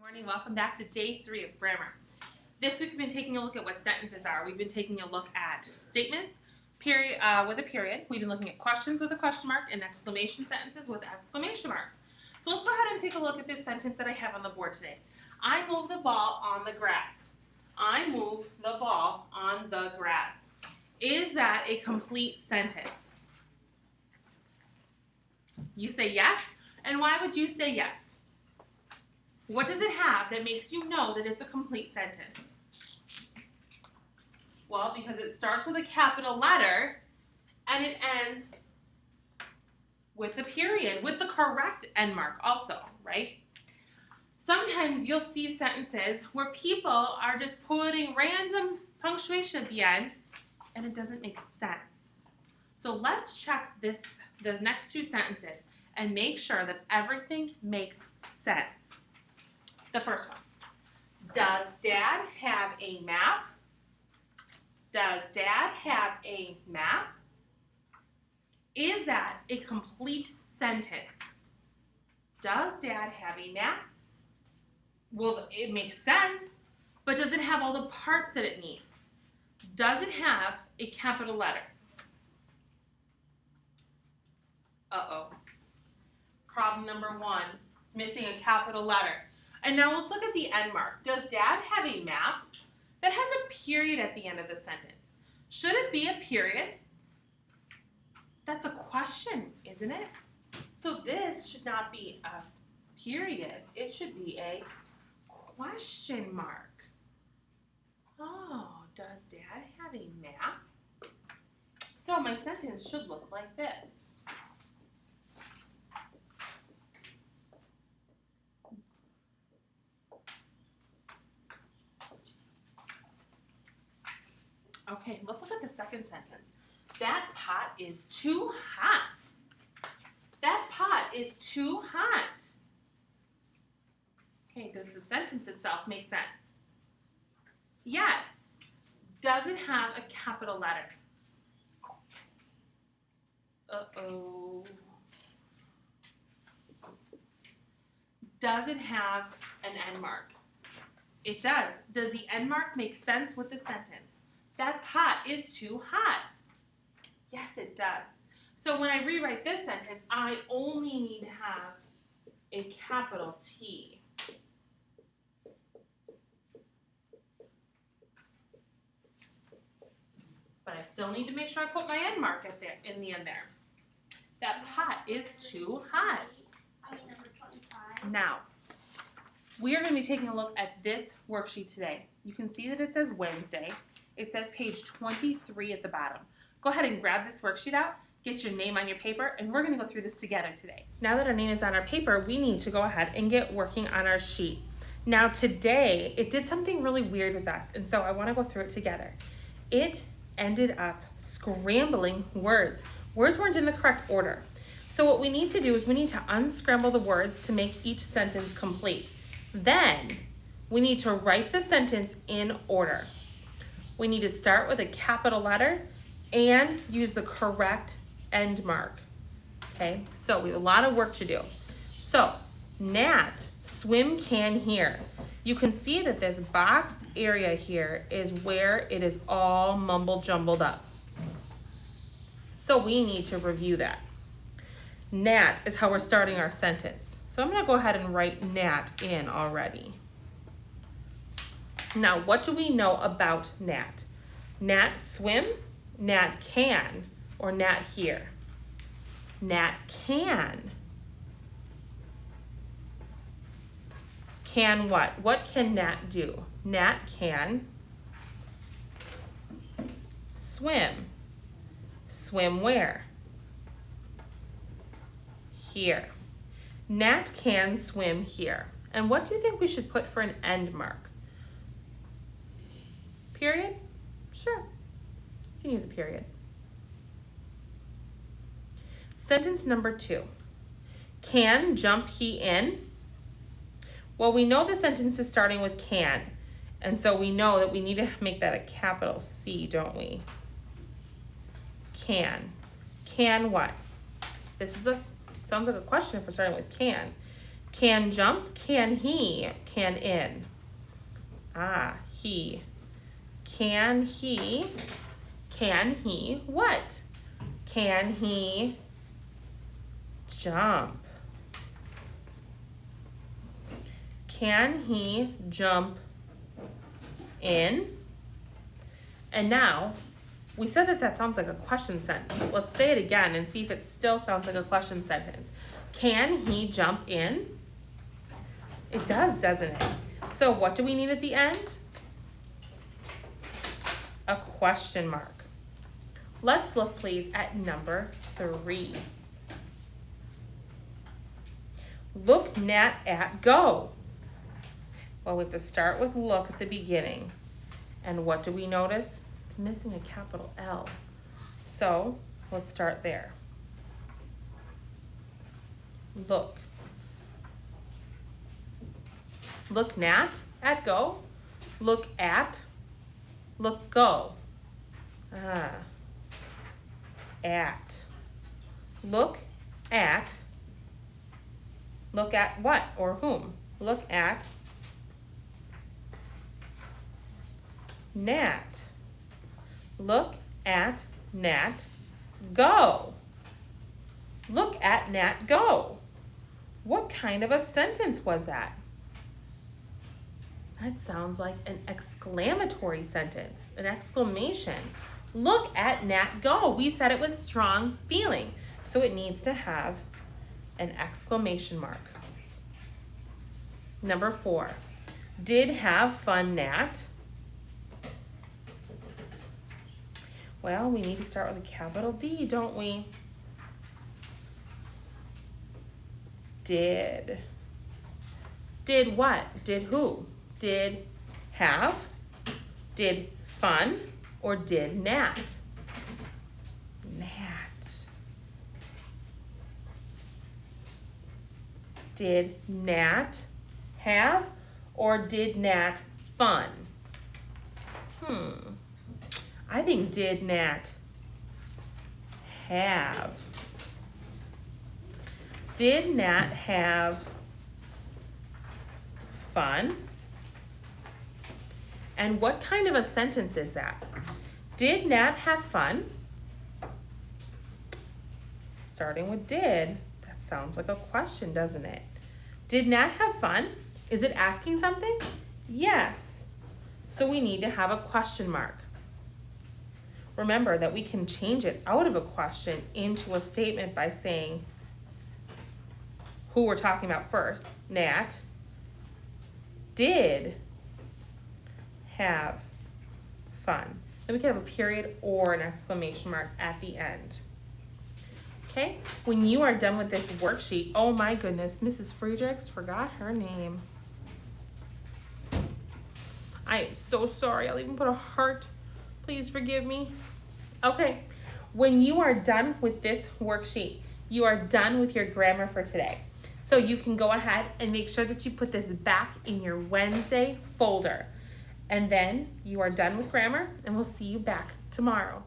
Morning, welcome back to day 3 of grammar. This week we've been taking a look at what sentences are. We've been taking a look at statements period with a period. We've been looking at questions with a question mark and exclamation sentences with exclamation marks. So let's go ahead and take a look at this sentence that I have on the board today. I move the ball on the grass. I move the ball on the grass. Is that a complete sentence? You say yes, and why would you say yes? What does it have that makes you know that it's a complete sentence? Well, because it starts with a capital letter and it ends with a period, with the correct end mark also, right? Sometimes you'll see sentences where people are just putting random punctuation at the end and it doesn't make sense. So let's check the next 2 sentences and make sure that everything makes sense. The first one, does Dad have a map? Does Dad have a map? Is that a complete sentence? Does Dad have a map? Well, it makes sense, but does it have all the parts that it needs? Does it have a capital letter? Uh-oh. Problem number 1 is missing a capital letter. And now let's look at the end mark. Does Dad have a map? That has a period at the end of the sentence. Should it be a period? That's a question, isn't it? So this should not be a period. It should be a question mark. Oh, does Dad have a map? So my sentence should look like this. Okay, let's look at the second sentence. That pot is too hot. That pot is too hot. Okay, does the sentence itself make sense? Yes. Does it have a capital letter? Uh-oh. Does it have an end mark? It does. Does the end mark make sense with the sentence? That pot is too hot. Yes, it does. So when I rewrite this sentence, I only need to have a capital T. But I still need to make sure I put my end mark in the end there. That pot is too hot. Now, we are going to be taking a look at this worksheet today. You can see that it says Wednesday. It says page 23 at the bottom. Go ahead and grab this worksheet out, get your name on your paper, and we're going to go through this together today. Now that our name is on our paper, we need to go ahead and get working on our sheet. Now today, it did something really weird with us, and so I want to go through it together. It ended up scrambling words. Words weren't in the correct order. So what we need to do is we need to unscramble the words to make each sentence complete. Then, we need to write the sentence in order. We need to start with a capital letter and use the correct end mark. Okay, so we have a lot of work to do. So, Nat, swim can here. You can see that this boxed area here is where it is all mumble jumbled up. So we need to review that. Nat is how we're starting our sentence. So I'm going to go ahead and write Nat in already. Now, what do we know about Nat? Nat swim, Nat can, or Nat here? Nat can. Can what? What can Nat do? Nat can swim. Swim where? Here. Nat can swim here. And what do you think we should put for an end mark? Period? Sure. You can use a period. Sentence number 2. Can jump he in? Well, we know the sentence is starting with can, and so we know that we need to make that a capital C, don't we? Can. Can what? This is sounds like a question for starting with can. Can jump, can he, can in. He. Can he what? Can he jump? Can he jump in? And now, we said that sounds like a question sentence. Let's say it again and see if it still sounds like a question sentence. Can he jump in? It does, doesn't it? So what do we need at the end? A question mark. Let's look, please, at number 3. Look, Nat, at, go. Well, we have to start with look at the beginning. And what do we notice? It's missing a capital L. So let's start there. Look. Look, Nat, at, go. Look at, look, go. At. Look at. Look at what or whom? Look at Nat. Look at Nat go. Look at Nat go. What kind of a sentence was that? That sounds like an exclamatory sentence, an exclamation. Look at Nat go. We said it was strong feeling, so it needs to have an exclamation mark. Number 4, did have fun, Nat? Well, we need to start with a capital D, don't we? Did. Did what? Did who? Did have? Did fun? Or did Nat? Nat. Did Nat have? Or did Nat fun? I think did Nat have? Did Nat have fun? And what kind of a sentence is that? Did Nat have fun? Starting with did, that sounds like a question, doesn't it? Did Nat have fun? Is it asking something? Yes. So we need to have a question mark. Remember that we can change it out of a question into a statement by saying who we're talking about first. Nat did have fun. Then we can have a period or an exclamation mark at the end. Okay, when you are done with this worksheet, oh my goodness, Mrs. Friedrichs forgot her name. I am so sorry. I'll even put a heart. Please forgive me. Okay, when you are done with this worksheet, you are done with your grammar for today. So you can go ahead and make sure that you put this back in your Wednesday folder. And then you are done with grammar, and we'll see you back tomorrow.